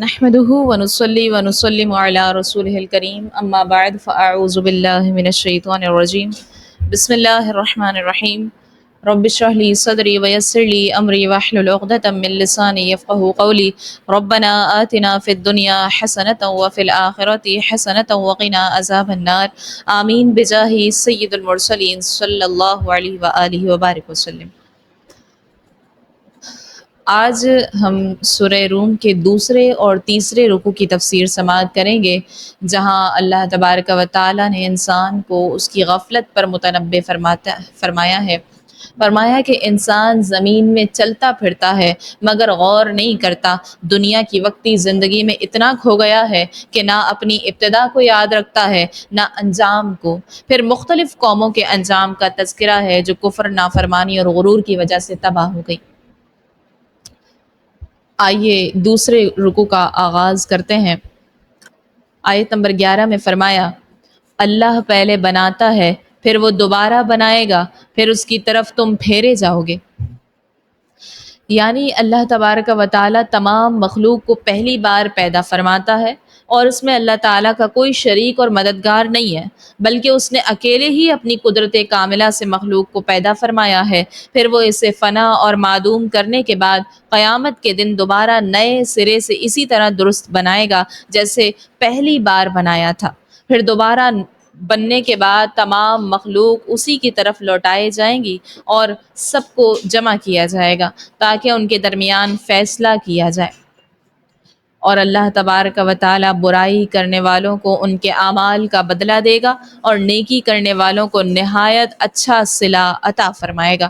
نحمده ونصلي ونسلم على رسوله الكريم اما بعد فاعوذ بالله من الشيطان الرجيم بسم الله الرحمن الرحيم رب اشرح لي صدري ويسر لي امري واحلل عقدة من لساني يفقهوا قولي ربنا آتنا في الدنيا حسنة وفي الآخرة حسنة وقنا عذاب النار آمين بجاه سيد المرسلين صلی اللہ علیہ وآلہ وبارک وسلم۔ آج ہم سورہ روم کے دوسرے اور تیسرے رکوع کی تفسیر سماعت کریں گے، جہاں اللہ تبارک و تعالیٰ نے انسان کو اس کی غفلت پر متنبہ فرمایا کہ انسان زمین میں چلتا پھرتا ہے مگر غور نہیں کرتا، دنیا کی وقتی زندگی میں اتنا کھو گیا ہے کہ نہ اپنی ابتدا کو یاد رکھتا ہے نہ انجام کو۔ پھر مختلف قوموں کے انجام کا تذکرہ ہے جو کفر، نافرمانی اور غرور کی وجہ سے تباہ ہو گئی۔ آئیے دوسرے رکوع کا آغاز کرتے ہیں۔ آیت نمبر 11 میں فرمایا، اللہ پہلے بناتا ہے پھر وہ دوبارہ بنائے گا، پھر اس کی طرف تم پھیرے جاؤ گے۔ یعنی اللہ تبارک و تعالیٰ تمام مخلوق کو پہلی بار پیدا فرماتا ہے اور اس میں اللہ تعالیٰ کا کوئی شریک اور مددگار نہیں ہے، بلکہ اس نے اکیلے ہی اپنی قدرت کاملہ سے مخلوق کو پیدا فرمایا ہے، پھر وہ اسے فنا اور معدوم کرنے کے بعد قیامت کے دن دوبارہ نئے سرے سے اسی طرح درست بنائے گا جیسے پہلی بار بنایا تھا۔ پھر دوبارہ بننے کے بعد تمام مخلوق اسی کی طرف لوٹائے جائیں گی اور سب کو جمع کیا جائے گا تاکہ ان کے درمیان فیصلہ کیا جائے، اور اللہ تبارک و تعالیٰ برائی کرنے والوں کو ان کے اعمال کا بدلہ دے گا اور نیکی کرنے والوں کو نہایت اچھا صلہ عطا فرمائے گا۔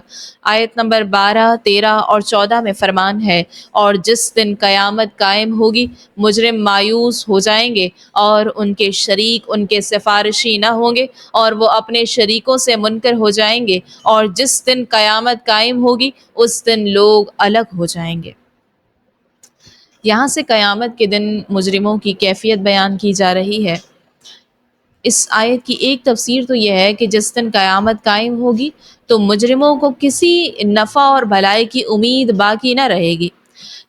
آیت نمبر 12، 13 اور 14 میں فرمان ہے، اور جس دن قیامت قائم ہوگی مجرم مایوس ہو جائیں گے اور ان کے شریک ان کے سفارشی نہ ہوں گے اور وہ اپنے شریکوں سے منکر ہو جائیں گے، اور جس دن قیامت قائم ہوگی اس دن لوگ الگ ہو جائیں گے۔ یہاں سے قیامت کے دن مجرموں کی کیفیت بیان کی جا رہی ہے۔ اس آیت کی ایک تفسیر تو یہ ہے کہ جس دن قیامت قائم ہوگی تو مجرموں کو کسی نفع اور بھلائی کی امید باقی نہ رہے گی۔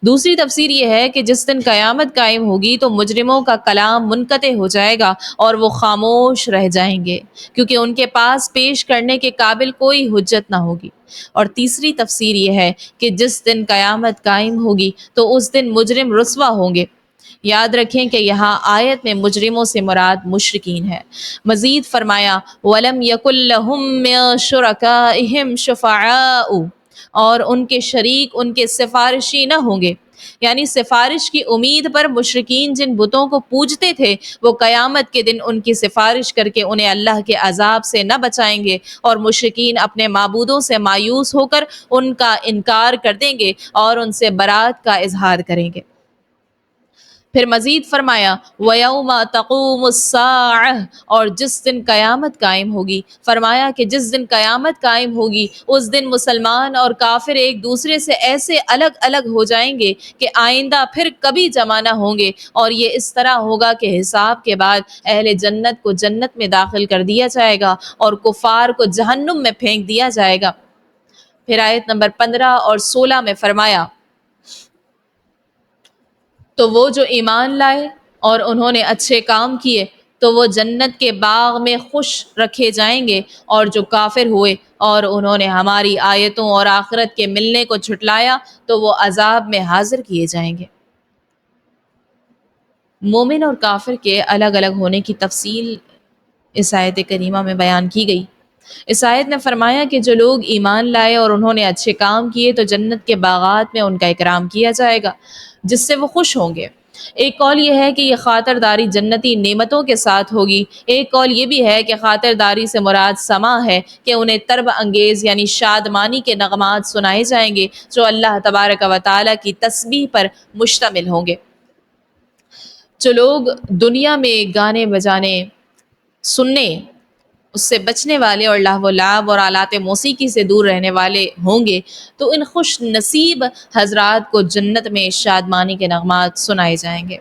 دوسری تفسیر یہ ہے کہ جس دن قیامت قائم ہوگی تو مجرموں کا کلام منقطع ہو جائے گا اور وہ خاموش رہ جائیں گے کیونکہ ان کے پاس پیش کرنے کے قابل کوئی حجت نہ ہوگی۔ اور تیسری تفسیر یہ ہے کہ جس دن قیامت قائم ہوگی تو اس دن مجرم رسوا ہوں گے۔ یاد رکھیں کہ یہاں آیت میں مجرموں سے مراد مشرکین ہے۔ مزید فرمایا، وَلَمْ يَكُنْ لَهُم مِّن شُرَكَائِهِمْ شُفَعَاءُ، اور ان کے شریک ان کے سفارشی نہ ہوں گے۔ یعنی سفارش کی امید پر مشرکین جن بتوں کو پوجتے تھے وہ قیامت کے دن ان کی سفارش کر کے انہیں اللہ کے عذاب سے نہ بچائیں گے، اور مشرکین اپنے معبودوں سے مایوس ہو کر ان کا انکار کر دیں گے اور ان سے برات کا اظہار کریں گے۔ پھر مزید فرمایا، وَيَوْمَ تَقُومُ السَّاعَةُ، اور جس دن قیامت قائم ہوگی، فرمایا کہ جس دن قیامت قائم ہوگی اس دن مسلمان اور کافر ایک دوسرے سے ایسے الگ الگ ہو جائیں گے کہ آئندہ پھر کبھی جمع نہ ہوں گے، اور یہ اس طرح ہوگا کہ حساب کے بعد اہل جنت کو جنت میں داخل کر دیا جائے گا اور کفار کو جہنم میں پھینک دیا جائے گا۔ پھر آیت نمبر 15 اور 16 میں فرمایا، تو وہ جو ایمان لائے اور انہوں نے اچھے کام کیے تو وہ جنت کے باغ میں خوش رکھے جائیں گے، اور جو کافر ہوئے اور انہوں نے ہماری آیتوں اور آخرت کے ملنے کو جھٹلایا تو وہ عذاب میں حاضر کیے جائیں گے۔ مومن اور کافر کے الگ الگ ہونے کی تفصیل اس آیت کریمہ میں بیان کی گئی۔ اس آیت نے فرمایا کہ جو لوگ ایمان لائے اور انہوں نے اچھے کام کیے تو جنت کے باغات میں ان کا اکرام کیا جائے گا جس سے وہ خوش ہوں گے۔ ایک قول یہ ہے کہ یہ خاطرداری جنتی نعمتوں کے ساتھ ہوگی، ایک قول یہ بھی ہے کہ خاطرداری سے مراد سما ہے کہ انہیں طرب انگیز یعنی شادمانی کے نغمات سنائے جائیں گے جو اللہ تبارک و تعالیٰ کی تسبیح پر مشتمل ہوں گے۔ جو لوگ دنیا میں گانے بجانے، سننے، اس سے بچنے والے اور لہو و لعب اور آلات موسیقی سے دور رہنے والے ہوں گے تو ان خوش نصیب حضرات کو جنت میں شادمانی کے نغمات سنائے جائیں گے۔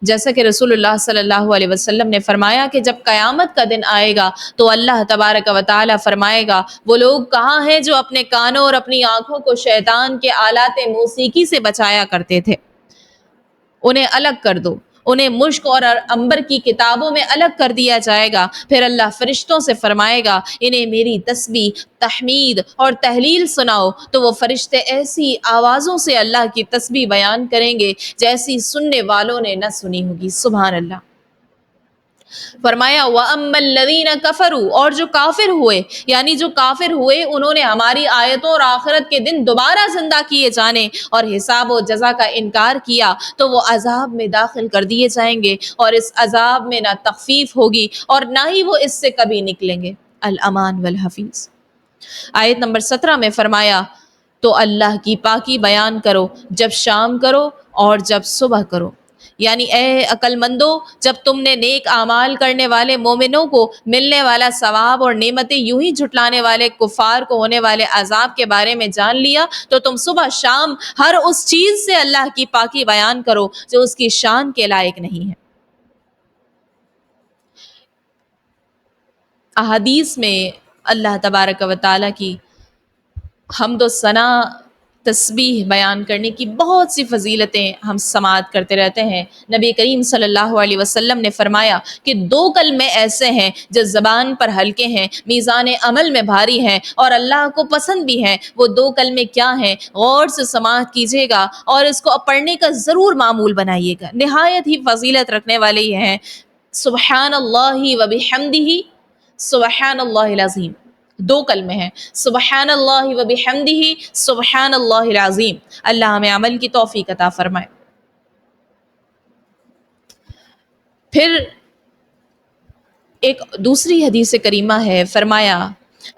جیسا کہ رسول اللہ صلی اللہ علیہ وسلم نے فرمایا کہ جب قیامت کا دن آئے گا تو اللہ تبارک و تعالیٰ فرمائے گا، وہ لوگ کہاں ہیں جو اپنے کانوں اور اپنی آنکھوں کو شیطان کے آلات موسیقی سے بچایا کرتے تھے؟ انہیں الگ کر دو، انہیں مشک اور عنبر کی کتابوں میں الگ کر دیا جائے گا۔ پھر اللہ فرشتوں سے فرمائے گا انہیں میری تسبیح، تحمید اور تہلیل سناؤ، تو وہ فرشتے ایسی آوازوں سے اللہ کی تسبیح بیان کریں گے جیسی سننے والوں نے نہ سنی ہوگی۔ سبحان اللہ۔ فرمایا وَأَمَّا الَّذِينَ كَفَرُوا، اور جو کافر ہوئے، یعنی جو کافر ہوئے انہوں نے ہماری آیتوں اور آخرت کے دن دوبارہ زندہ کیے جانے اور حساب و جزا کا انکار کیا، تو وہ عذاب میں داخل کر دیے جائیں گے، اور اس عذاب میں نہ تخفیف ہوگی اور نہ ہی وہ اس سے کبھی نکلیں گے۔ الامان والحفیظ۔ آیت نمبر 17 میں فرمایا تو اللہ کی پاکی بیان کرو جب شام کرو اور جب صبح کرو، یعنی اے عقل مندو، جب تم نے نیک اعمال کرنے والے مومنوں کو ملنے والا ثواب اور نعمتیں یوں ہی جھٹلانے والے کفار کو ہونے والے عذاب کے بارے میں جان لیا، تو تم صبح شام ہر اس چیز سے اللہ کی پاکی بیان کرو جو اس کی شان کے لائق نہیں ہے۔ احادیث میں اللہ تبارک و تعالیٰ کی حمد و ثنا، تسبیح بیان کرنے کی بہت سی فضیلتیں ہم سماعت کرتے رہتے ہیں۔ نبی کریم صلی اللہ علیہ وسلم نے فرمایا کہ 2 کلمے ایسے ہیں جو زبان پر ہلکے ہیں، میزان عمل میں بھاری ہیں اور اللہ کو پسند بھی ہیں۔ وہ 2 کلمے کیا ہیں؟ غور سے سماعت کیجیے گا اور اس کو پڑھنے کا ضرور معمول بنائیے گا، نہایت ہی فضیلت رکھنے والے یہ ہیں۔ سبحان اللہ و بحمدہ، سبحان اللہ العظیم۔ 2 کلمے ہیں، سبحان اللہ و بحمدہ، سبحان اللہ العظیم۔ اللہ ہمیں عمل کی توفیق عطا فرمائے۔ پھر ایک دوسری حدیث کریمہ ہے، فرمایا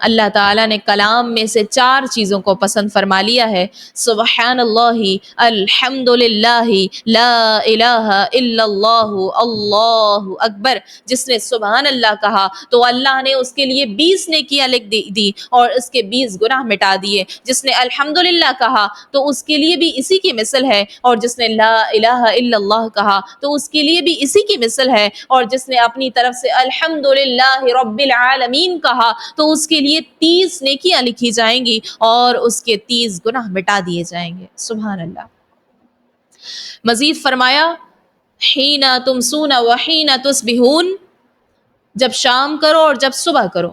اللہ تعالیٰ نے کلام میں سے 4 چیزوں کو پسند فرما لیا ہے، سبحان اللہ، الحمد للہ، لا الہ الا اللہ، اللہ اکبر۔ جس نے سبحان اللہ کہا تو اللہ نے اس کے لیے 20 نیکیاں لکھ دی اور اس کے 20 گناہ مٹا دیے۔ جس نے الحمد للہ کہا تو اس کے لیے بھی اسی کی مثل ہے، اور جس نے لا الہ الا اللہ کہا تو اس کے لیے بھی اسی کی مثل ہے، اور جس نے اپنی طرف سے الحمد للہ رب العالمین کہا تو اس کے لیے 30 نیکیاں لکھی جائیں گی اور اس کے 30 گناہ مٹا دیے جائیں گے۔ سبحان اللہ۔ مزید فرمایا حین تمسون وحین تصبحون، جب شام کرو اور جب صبح کرو۔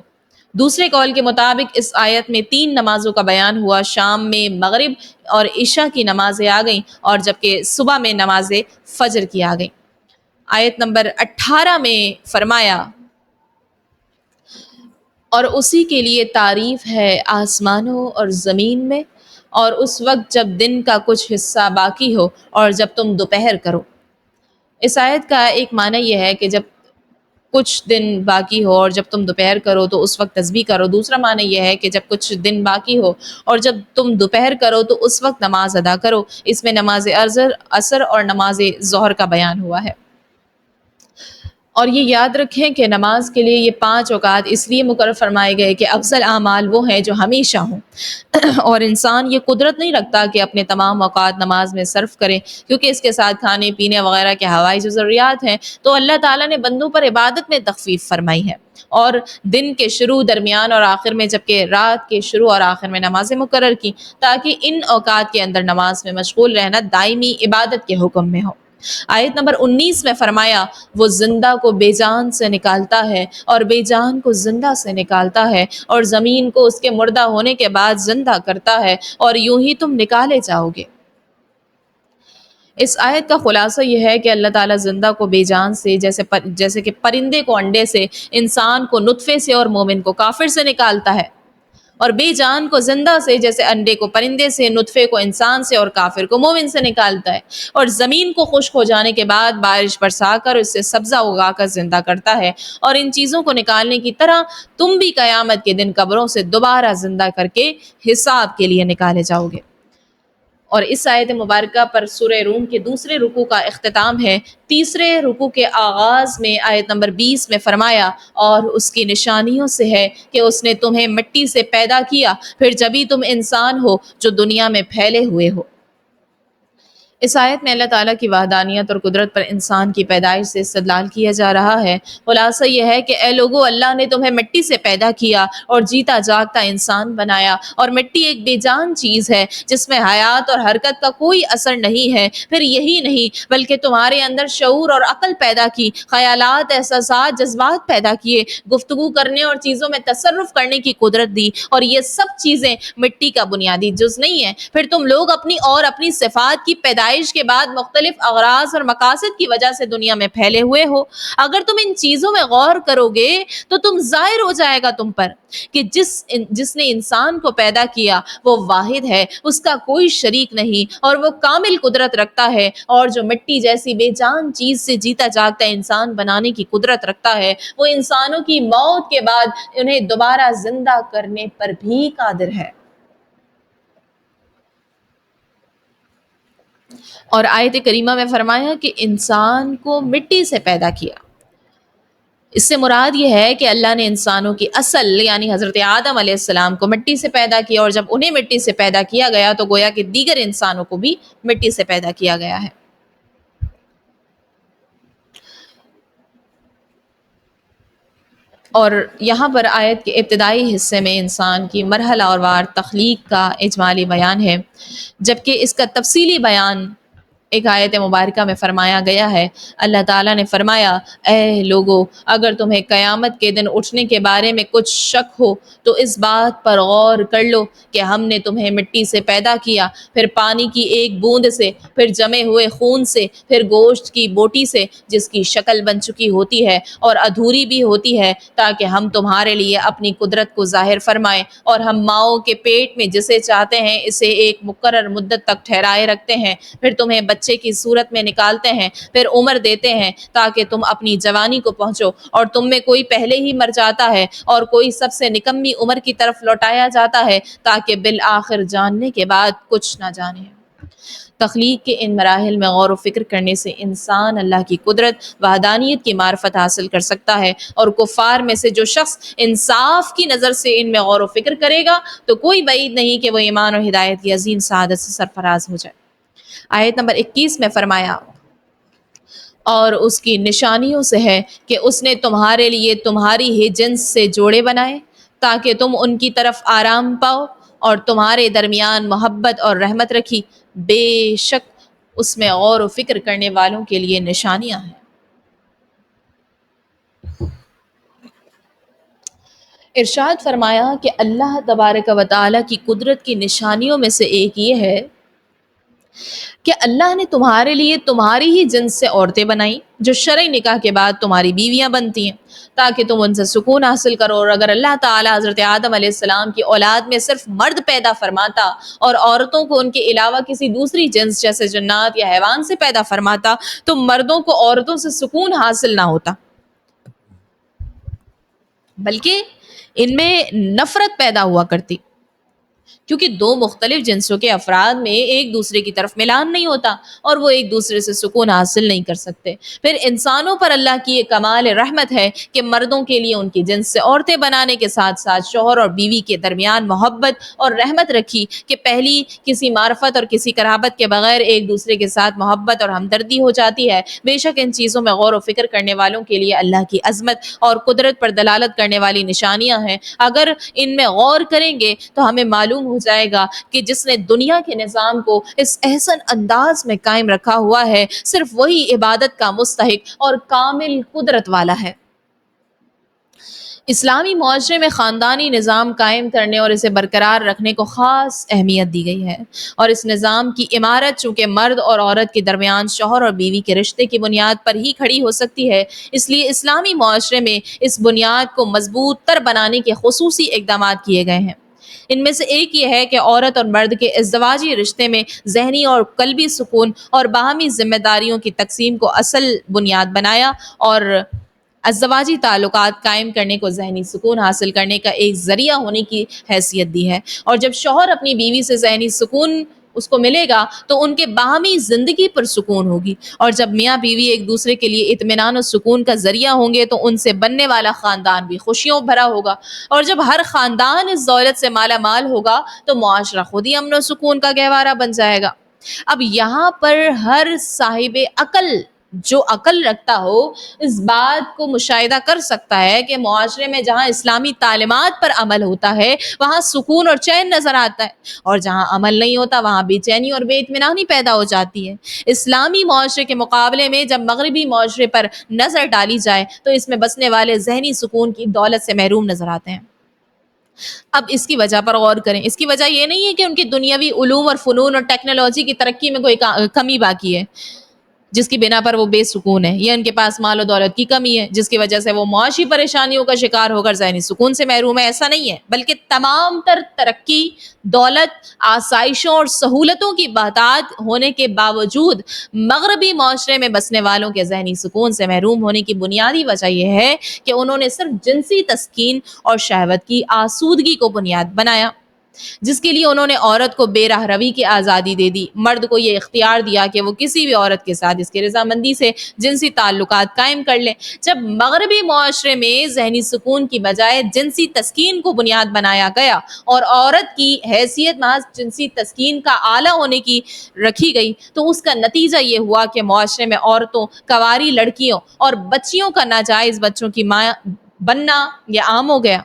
دوسرے قول کے مطابق اس آیت میں 3 نمازوں کا بیان ہوا، شام میں مغرب اور عشاء کی نمازیں آ گئیں، اور جبکہ صبح میں نماز فجر کی آ گئیں۔ آیت نمبر 18 میں فرمایا اور اسی کے لیے تعریف ہے آسمانوں اور زمین میں، اور اس وقت جب دن کا کچھ حصہ باقی ہو اور جب تم دوپہر کرو۔ اس آیت کا ایک معنی یہ ہے کہ جب کچھ دن باقی ہو اور جب تم دوپہر کرو تو اس وقت تسبیح کرو۔ دوسرا معنی یہ ہے کہ جب کچھ دن باقی ہو اور جب تم دوپہر کرو تو اس وقت نماز ادا کرو۔ اس میں نماز عصر اور نماز ظہر کا بیان ہوا ہے۔ اور یہ یاد رکھیں کہ نماز کے لیے یہ 5 اوقات اس لیے مقرر فرمائے گئے کہ افضل اعمال وہ ہیں جو ہمیشہ ہوں، اور انسان یہ قدرت نہیں رکھتا کہ اپنے تمام اوقات نماز میں صرف کرے، کیونکہ اس کے ساتھ کھانے پینے وغیرہ کے ہوائی جو ضروریات ہیں، تو اللہ تعالیٰ نے بندوں پر عبادت میں تخفیف فرمائی ہے، اور دن کے شروع، درمیان اور آخر میں، جبکہ رات کے شروع اور آخر میں نمازیں مقرر کی، تاکہ ان اوقات کے اندر نماز میں مشغول رہنا دائمی عبادت کے حکم میں ہو۔ آیت نمبر 19 میں فرمایا وہ زندہ کو بے جان سے نکالتا ہے اور بے جان کو زندہ سے نکالتا ہے، اور زمین کو اس کے مردہ ہونے کے بعد زندہ کرتا ہے، اور یوں ہی تم نکالے جاؤ گے۔ اس آیت کا خلاصہ یہ ہے کہ اللہ تعالیٰ زندہ کو بے جان سے، جیسے کہ پرندے کو انڈے سے، انسان کو نطفے سے اور مومن کو کافر سے نکالتا ہے، اور بے جان کو زندہ سے، جیسے انڈے کو پرندے سے، نطفے کو انسان سے اور کافر کو مومن سے نکالتا ہے، اور زمین کو خشک ہو جانے کے بعد بارش برسا کر اس سے سبزہ اگا کر زندہ کرتا ہے، اور ان چیزوں کو نکالنے کی طرح تم بھی قیامت کے دن قبروں سے دوبارہ زندہ کر کے حساب کے لیے نکالے جاؤ گے۔ اور اس آیت مبارکہ پر سورہ روم کے دوسرے رکوع کا اختتام ہے۔ تیسرے رکوع کے آغاز میں آیت نمبر 20 میں فرمایا اور اس کی نشانیوں سے ہے کہ اس نے تمہیں مٹی سے پیدا کیا، پھر جبھی تم انسان ہو جو دنیا میں پھیلے ہوئے ہو۔ اس آیت میں اللہ تعالیٰ کی وحدانیت اور قدرت پر انسان کی پیدائش سے استدلال کیا جا رہا ہے۔ خلاصہ یہ ہے کہ اے لوگو، اللہ نے تمہیں مٹی سے پیدا کیا اور جیتا جاگتا انسان بنایا، اور مٹی ایک بے جان چیز ہے جس میں حیات اور حرکت کا کوئی اثر نہیں ہے۔ پھر یہی نہیں بلکہ تمہارے اندر شعور اور عقل پیدا کی، خیالات، احساسات، جذبات پیدا کیے، گفتگو کرنے اور چیزوں میں تصرف کرنے کی قدرت دی، اور یہ سب چیزیں مٹی کا بنیادی جز نہیں ہیں۔ پھر تم لوگ اپنی اور اپنی صفات کی پیدائش کے بعد مختلف اغراض اور مقاصد کی وجہ سے دنیا میں پھیلے ہوئے ہو۔ اگر تم ان چیزوں میں غور کرو گے تو تم ظاہر ہو جائے گا تم پر کہ جس نے انسان کو پیدا کیا وہ واحد ہے، اس کا کوئی شریک نہیں، اور وہ کامل قدرت رکھتا ہے، اور جو مٹی جیسی بے جان چیز سے جیتا جاگتا انسان بنانے کی قدرت رکھتا ہے، وہ انسانوں کی موت کے بعد انہیں دوبارہ زندہ کرنے پر بھی قادر ہے۔ اور آیت کریمہ میں فرمایا کہ انسان کو مٹی سے پیدا کیا۔ اس سے مراد یہ ہے کہ اللہ نے انسانوں کی اصل یعنی حضرت آدم علیہ السلام کو مٹی سے پیدا کیا، اور جب انہیں مٹی سے پیدا کیا گیا تو گویا کہ دیگر انسانوں کو بھی مٹی سے پیدا کیا گیا ہے۔ اور یہاں پر آیت کے ابتدائی حصے میں انسان کی مرحلہ وار تخلیق کا اجمالی بیان ہے، جبکہ اس کا تفصیلی بیان ایک آیت مبارکہ میں فرمایا گیا ہے۔ اللہ تعالیٰ نے فرمایا، اے لوگو، اگر تمہیں قیامت کے دن اٹھنے کے بارے میں کچھ شک ہو تو اس بات پر غور کر لو کہ ہم نے تمہیں مٹی سے پیدا کیا، پھر پانی کی ایک بوند سے، پھر جمے ہوئے خون سے، پھر گوشت کی بوٹی سے جس کی شکل بن چکی ہوتی ہے اور ادھوری بھی ہوتی ہے، تاکہ ہم تمہارے لیے اپنی قدرت کو ظاہر فرمائیں، اور ہم ماؤں کے پیٹ میں جسے چاہتے ہیں اسے ایک مقرر مدت تک ٹھہرائے رکھتے ہیں، پھر تمہیں بچے کی صورت میں نکالتے ہیں، پھر عمر دیتے ہیں تاکہ تم اپنی جوانی کو پہنچو، اور تم میں کوئی پہلے ہی مر جاتا ہے اور کوئی سب سے نکمی عمر کی طرف لوٹایا جاتا ہے، تاکہ بالآخر جاننے کے بعد کچھ نہ جانے۔ تخلیق کے ان مراحل میں غور و فکر کرنے سے انسان اللہ کی قدرت، وحدانیت کی معرفت حاصل کر سکتا ہے، اور کفار میں سے جو شخص انصاف کی نظر سے ان میں غور و فکر کرے گا تو کوئی بعید نہیں کہ وہ ایمان اور ہدایت کی عظیم سعادت سے سرفراز ہو جائے۔ آیت نمبر 21 میں فرمایا، اور اس کی نشانیوں سے ہے کہ اس نے تمہارے لیے تمہاری ہی جنس سے جوڑے بنائے تاکہ تم ان کی طرف آرام پاؤ، اور تمہارے درمیان محبت اور رحمت رکھی، بے شک اس میں غور و فکر کرنے والوں کے لیے نشانیاں ہیں۔ ارشاد فرمایا کہ اللہ تبارک و تعالیٰ کی قدرت کی نشانیوں میں سے ایک یہ ہے کہ اللہ نے تمہارے لیے تمہاری ہی جنس سے عورتیں بنائیں جو شرعی نکاح کے بعد تمہاری بیویاں بنتی ہیں، تاکہ تم ان سے سکون حاصل کرو۔ اور اگر اللہ تعالیٰ حضرت آدم علیہ السلام کی اولاد میں صرف مرد پیدا فرماتا اور عورتوں کو ان کے علاوہ کسی دوسری جنس جیسے جنات یا حیوان سے پیدا فرماتا تو مردوں کو عورتوں سے سکون حاصل نہ ہوتا، بلکہ ان میں نفرت پیدا ہوا کرتی، کیونکہ دو مختلف جنسوں کے افراد میں ایک دوسرے کی طرف ملان نہیں ہوتا اور وہ ایک دوسرے سے سکون حاصل نہیں کر سکتے۔ پھر انسانوں پر اللہ کی یہ کمال رحمت ہے کہ مردوں کے لیے ان کی جنس سے عورتیں بنانے کے ساتھ ساتھ شوہر اور بیوی کے درمیان محبت اور رحمت رکھی کہ پہلی کسی معرفت اور کسی قرابت کے بغیر ایک دوسرے کے ساتھ محبت اور ہمدردی ہو جاتی ہے۔ بے شک ان چیزوں میں غور و فکر کرنے والوں کے لیے اللہ کی عظمت اور قدرت پر دلالت کرنے والی نشانیاں ہیں۔ اگر ان میں غور کریں گے تو ہمیں معلوم ہو جائے گا کہ جس نے دنیا کے نظام کو اس احسن انداز میں قائم رکھا ہوا ہے صرف وہی عبادت کا مستحق اور کامل قدرت والا ہے۔ اسلامی معاشرے میں خاندانی نظام قائم کرنے اور اسے برقرار رکھنے کو خاص اہمیت دی گئی ہے، اور اس نظام کی عمارت چونکہ مرد اور عورت کے درمیان شوہر اور بیوی کے رشتے کی بنیاد پر ہی کھڑی ہو سکتی ہے، اس لیے اسلامی معاشرے میں اس بنیاد کو مضبوط تر بنانے کے خصوصی اقدامات کیے گئے ہیں۔ ان میں سے ایک یہ ہے کہ عورت اور مرد کے ازدواجی رشتے میں ذہنی اور قلبی سکون اور باہمی ذمہ داریوں کی تقسیم کو اصل بنیاد بنایا، اور ازدواجی تعلقات قائم کرنے کو ذہنی سکون حاصل کرنے کا ایک ذریعہ ہونے کی حیثیت دی ہے۔ اور جب شوہر اپنی بیوی سے ذہنی سکون اس کو ملے گا تو ان کے باہمی زندگی پر سکون ہوگی، اور جب میاں بیوی ایک دوسرے کے لیے اطمینان و سکون کا ذریعہ ہوں گے تو ان سے بننے والا خاندان بھی خوشیوں بھرا ہوگا، اور جب ہر خاندان اس دولت سے مالا مال ہوگا تو معاشرہ خود ہی امن و سکون کا گہوارہ بن جائے گا۔ اب یہاں پر ہر صاحب عقل جو عقل رکھتا ہو اس بات کو مشاہدہ کر سکتا ہے کہ معاشرے میں جہاں اسلامی تعلیمات پر عمل ہوتا ہے وہاں سکون اور چین نظر آتا ہے، اور جہاں عمل نہیں ہوتا وہاں بے چینی اور بے اطمینانی پیدا ہو جاتی ہے۔ اسلامی معاشرے کے مقابلے میں جب مغربی معاشرے پر نظر ڈالی جائے تو اس میں بسنے والے ذہنی سکون کی دولت سے محروم نظر آتے ہیں۔ اب اس کی وجہ پر غور کریں۔ اس کی وجہ یہ نہیں ہے کہ ان کی دنیاوی علوم اور فنون اور ٹیکنالوجی کی ترقی میں کوئی کمی باقی ہے جس کی بنا پر وہ بے سکون ہے، یا ان کے پاس مال و دولت کی کمی ہے جس کی وجہ سے وہ معاشی پریشانیوں کا شکار ہو کر ذہنی سکون سے محروم ہے۔ ایسا نہیں ہے، بلکہ تمام تر ترقی، دولت، آسائشوں اور سہولتوں کی بہتات ہونے کے باوجود مغربی معاشرے میں بسنے والوں کے ذہنی سکون سے محروم ہونے کی بنیادی وجہ یہ ہے کہ انہوں نے صرف جنسی تسکین اور شہوت کی آسودگی کو بنیاد بنایا، جس کے لیے انہوں نے عورت کو بے راہ روی کی آزادی دے دی، مرد کو یہ اختیار دیا کہ وہ کسی بھی عورت کے ساتھ اس کی رضامندی سے جنسی تعلقات قائم کر لے۔ جب مغربی معاشرے میں ذہنی سکون کی بجائے جنسی تسکین کو بنیاد بنایا گیا اور عورت کی حیثیت محض جنسی تسکین کا آلہ ہونے کی رکھی گئی تو اس کا نتیجہ یہ ہوا کہ معاشرے میں عورتوں، کنواری لڑکیوں اور بچیوں کا ناجائز بچوں کی ماں بننا یہ عام ہو گیا،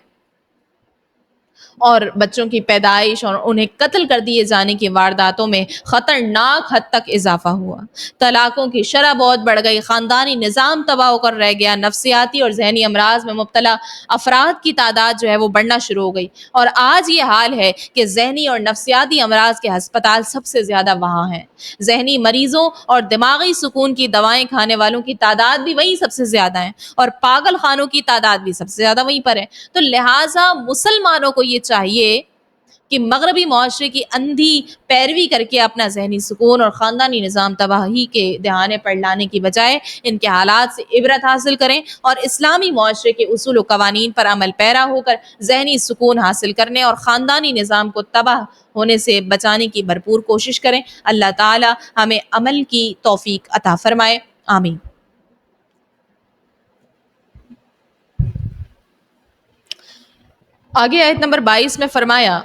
اور بچوں کی پیدائش اور انہیں قتل کر دیے جانے کی وارداتوں میں خطرناک حد تک اضافہ ہوا۔ طلاقوں کی شرح بہت بڑھ گئی، خاندانی نظام تباہ ہو کر رہ گیا، نفسیاتی اور ذہنی امراض میں مبتلا افراد کی تعداد جو ہے وہ بڑھنا شروع ہو گئی، اور آج یہ حال ہے کہ ذہنی اور نفسیاتی امراض کے ہسپتال سب سے زیادہ وہاں ہیں۔ ذہنی مریضوں اور دماغی سکون کی دوائیں کھانے والوں کی تعداد بھی وہیں سب سے زیادہ ہیں، اور پاگل خانوں کی تعداد بھی سب سے زیادہ وہیں پر ہے۔ تو لہٰذا مسلمانوں کو یہ چاہیے کہ مغربی معاشرے کی اندھی پیروی کر کے اپنا ذہنی سکون اور خاندانی نظام تباہی کے دہانے پر لانے کی بجائے ان کے حالات سے عبرت حاصل کریں اور اسلامی معاشرے کے اصول و قوانین پر عمل پیرا ہو کر ذہنی سکون حاصل کرنے اور خاندانی نظام کو تباہ ہونے سے بچانے کی بھرپور کوشش کریں۔ اللہ تعالی ہمیں عمل کی توفیق عطا فرمائے، آمین۔ آگے آیت نمبر 22 میں فرمایا،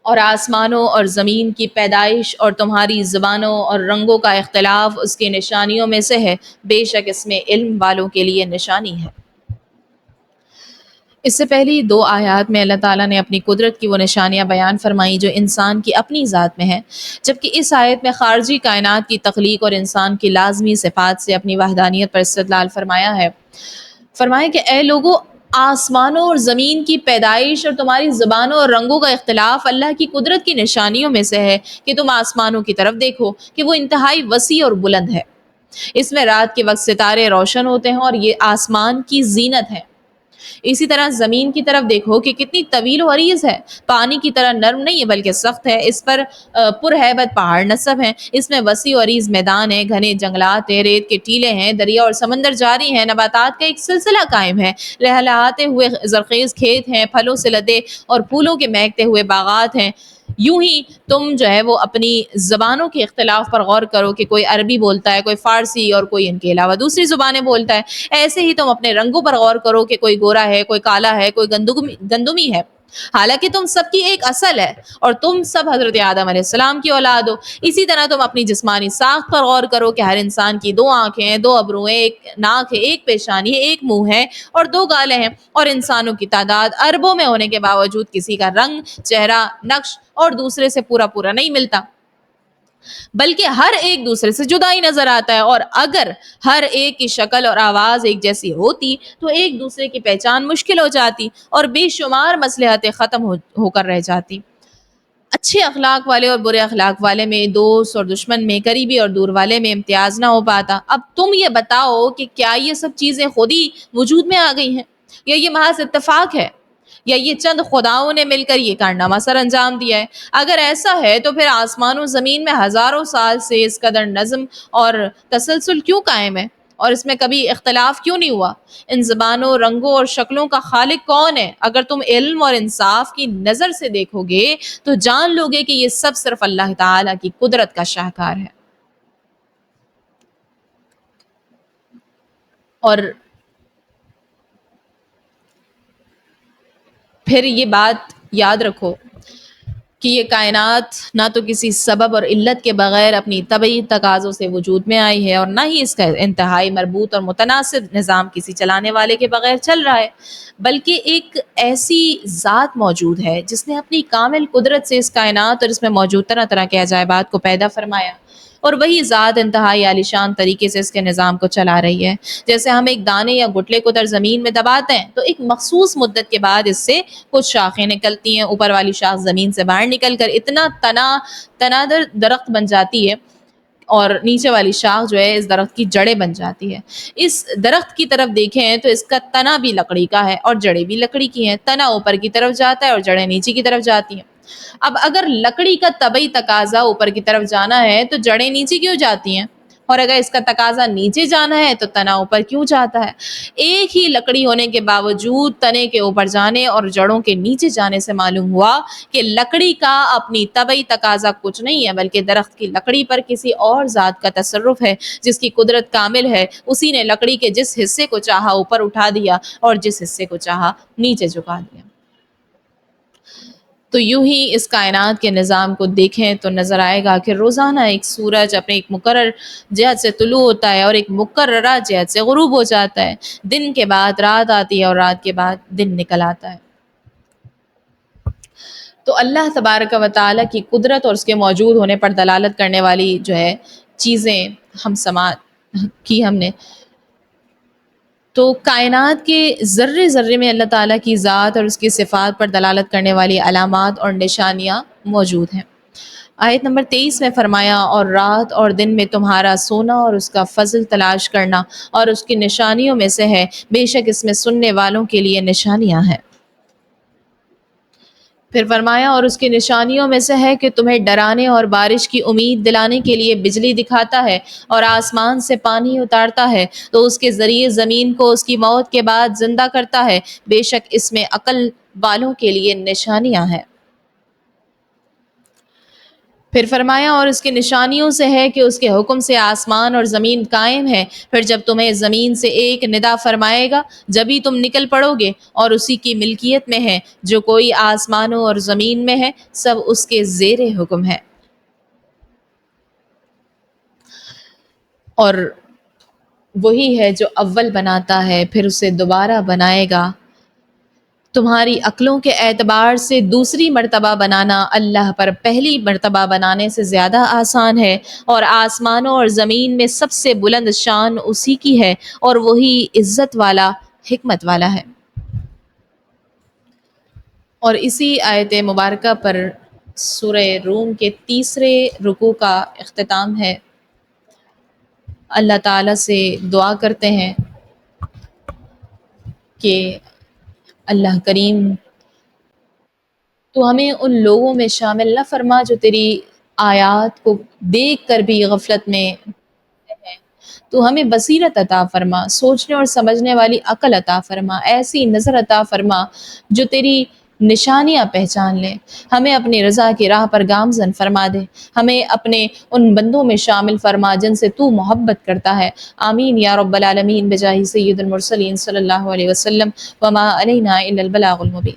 اور آسمانوں اور زمین کی پیدائش اور تمہاری زبانوں اور رنگوں کا اختلاف اس کی نشانیوں میں سے ہے، بے شک اس میں علم والوں کے لیے نشانی ہے۔ اس سے پہلی دو آیات میں اللہ تعالیٰ نے اپنی قدرت کی وہ نشانیاں بیان فرمائیں جو انسان کی اپنی ذات میں ہیں، جبکہ اس آیت میں خارجی کائنات کی تخلیق اور انسان کی لازمی صفات سے اپنی وحدانیت پر استدلال فرمایا ہے۔ فرمایا کہ اے لوگو، آسمانوں اور زمین کی پیدائش اور تمہاری زبانوں اور رنگوں کا اختلاف اللہ کی قدرت کی نشانیوں میں سے ہے کہ تم آسمانوں کی طرف دیکھو کہ وہ انتہائی وسیع اور بلند ہے، اس میں رات کے وقت ستارے روشن ہوتے ہیں اور یہ آسمان کی زینت ہے۔ اسی طرح زمین کی طرف دیکھو کہ کتنی طویل و عریض ہے، پانی کی طرح نرم نہیں ہے بلکہ سخت ہے، اس پر پرہیبت پہاڑ نصب ہیں، اس میں وسیع و عریض میدان ہیں، گھنے جنگلات ہیں، ریت کے ٹیلے ہیں، دریا اور سمندر جاری ہیں، نباتات کا ایک سلسلہ قائم ہے، لہلہاتے ہوئے زرخیز کھیت ہیں، پھلوں سے لدے اور پھولوں کے مہکتے ہوئے باغات ہیں۔ یوں ہی تم جو ہے وہ اپنی زبانوں کے اختلاف پر غور کرو کہ کوئی عربی بولتا ہے، کوئی فارسی اور کوئی ان کے علاوہ دوسری زبانیں بولتا ہے۔ ایسے ہی تم اپنے رنگوں پر غور کرو کہ کوئی گورا ہے، کوئی کالا ہے، کوئی گندمی ہے، حالانکہ تم سب کی ایک اصل ہے اور تم سب حضرت آدم علیہ السلام کی اولاد ہو۔ اسی طرح تم اپنی جسمانی ساخت پر غور کرو کہ ہر انسان کی دو آنکھیں ہیں، دو ابرو ہیں، ایک ناک ہے، ایک پیشانی ہے، ایک منہ ہے اور دو گالیں ہیں، اور انسانوں کی تعداد اربوں میں ہونے کے باوجود کسی کا رنگ، چہرہ، نقش اور دوسرے سے پورا نہیں ملتا، بلکہ ہر ایک دوسرے سے جدا ہی نظر آتا ہے، اور اگر ہر ایک کی شکل اور آواز ایک جیسی ہوتی تو ایک دوسرے کی پہچان مشکل ہو جاتی اور بے شمار مصلحتیں ختم ہو کر رہ جاتی۔ اچھے اخلاق والے اور برے اخلاق والے میں، دوست اور دشمن میں، قریبی اور دور والے میں امتیاز نہ ہو پاتا۔ اب تم یہ بتاؤ کہ کیا یہ سب چیزیں خود ہی وجود میں آ گئی ہیں، یا یہ محض اتفاق ہے، یا یہ چند خداؤں نے مل کر یہ کارنامہ سر انجام دیا ہے؟ اگر ایسا ہے تو پھر آسمان و زمین میں ہزاروں سال سے اس قدر نظم اور تسلسل کیوں قائم ہے، اور اس میں کبھی اختلاف کیوں نہیں ہوا؟ ان زبانوں، رنگوں اور شکلوں کا خالق کون ہے؟ اگر تم علم اور انصاف کی نظر سے دیکھو گے تو جان لو گے کہ یہ سب صرف اللہ تعالیٰ کی قدرت کا شاہکار ہے۔ اور پھر یہ بات یاد رکھو کہ یہ کائنات نہ تو کسی سبب اور علت کے بغیر اپنی طبعی تقاضوں سے وجود میں آئی ہے، اور نہ ہی اس کا انتہائی مربوط اور متناسب نظام کسی چلانے والے کے بغیر چل رہا ہے، بلکہ ایک ایسی ذات موجود ہے جس نے اپنی کامل قدرت سے اس کائنات اور اس میں موجود طرح طرح کے عجائبات کو پیدا فرمایا، اور وہی ذات انتہائی عالیشان طریقے سے اس کے نظام کو چلا رہی ہے۔ جیسے ہم ایک دانے یا گٹلے کو در زمین میں دباتے ہیں تو ایک مخصوص مدت کے بعد اس سے کچھ شاخیں نکلتی ہیں، اوپر والی شاخ زمین سے باہر نکل کر اتنا تنادر درخت بن جاتی ہے، اور نیچے والی شاخ جو ہے اس درخت کی جڑیں بن جاتی ہے۔ اس درخت کی طرف دیکھیں تو اس کا تنا بھی لکڑی کا ہے اور جڑیں بھی لکڑی کی ہیں، تنا اوپر کی طرف جاتا ہے اور جڑیں نیچے کی طرف جاتی ہیں۔ اب اگر لکڑی کا طبعی تقاضا اوپر کی طرف جانا ہے تو جڑیں نیچے کیوں جاتی ہیں، اور اگر اس کا تقاضا نیچے جانا ہے تو تنا اوپر کیوں جاتا ہے؟ ایک ہی لکڑی ہونے کے باوجود تنے کے اوپر جانے اور جڑوں کے نیچے جانے سے معلوم ہوا کہ لکڑی کا اپنی طبعی تقاضا کچھ نہیں ہے، بلکہ درخت کی لکڑی پر کسی اور ذات کا تصرف ہے جس کی قدرت کامل ہے۔ اسی نے لکڑی کے جس حصے کو چاہا اوپر اٹھا دیا اور جس حصے کو چاہا نیچے جھکا دیا۔ تو یوں ہی اس کائنات کے نظام کو دیکھیں تو نظر آئے گا کہ روزانہ ایک سورج اپنے ایک مقرر جہت سے طلوع ہوتا ہے اور ایک مقررہ جہت سے غروب ہو جاتا ہے، دن کے بعد رات آتی ہے اور رات کے بعد دن نکل آتا ہے۔ تو اللہ تبارک و تعالیٰ کی قدرت اور اس کے موجود ہونے پر دلالت کرنے والی جو ہے چیزیں ہم سماعت کی ہم نے، تو کائنات کے ذرے ذرے میں اللہ تعالیٰ کی ذات اور اس کی صفات پر دلالت کرنے والی علامات اور نشانیاں موجود ہیں۔ آیت نمبر 23 میں فرمایا، اور رات اور دن میں تمہارا سونا اور اس کا فضل تلاش کرنا اور اس کی نشانیوں میں سے ہے، بے شک اس میں سننے والوں کے لیے نشانیاں ہیں۔ پھر فرمایا، اور اس کی نشانیوں میں سے ہے کہ تمہیں ڈرانے اور بارش کی امید دلانے کے لیے بجلی دکھاتا ہے اور آسمان سے پانی اتارتا ہے تو اس کے ذریعے زمین کو اس کی موت کے بعد زندہ کرتا ہے، بے شک اس میں عقل والوں کے لیے نشانیاں ہیں۔ پھر فرمایا، اور اس کی نشانیوں سے ہے کہ اس کے حکم سے آسمان اور زمین قائم ہے، پھر جب تمہیں زمین سے ایک ندا فرمائے گا جبھی تم نکل پڑو گے، اور اسی کی ملکیت میں ہے، جو کوئی آسمانوں اور زمین میں ہے سب اس کے زیر حکم ہے۔ اور وہی ہے جو اول بناتا ہے پھر اسے دوبارہ بنائے گا۔ تمہاری عقلوں کے اعتبار سے دوسری مرتبہ بنانا اللہ پر پہلی مرتبہ بنانے سے زیادہ آسان ہے، اور آسمانوں اور زمین میں سب سے بلند شان اسی کی ہے، اور وہی عزت والا حکمت والا ہے۔ اور اسی آیت مبارکہ پر سورہ روم کے تیسرے رکوع کا اختتام ہے۔ اللہ تعالیٰ سے دعا کرتے ہیں کہ اللہ کریم تو ہمیں ان لوگوں میں شامل نہ فرما جو تیری آیات کو دیکھ کر بھی غفلت میں ہیں، تو ہمیں بصیرت عطا فرما، سوچنے اور سمجھنے والی عقل عطا فرما، ایسی نظر عطا فرما جو تیری نشانیاں پہچان لیں، ہمیں اپنی رضا کی راہ پر گامزن فرما دے، ہمیں اپنے ان بندوں میں شامل فرما جن سے تو محبت کرتا ہے۔ آمین یا رب العالمین، بجاہ سید المرسلین صلی اللہ علیہ وسلم، وما علینا الا البلاغ المبین۔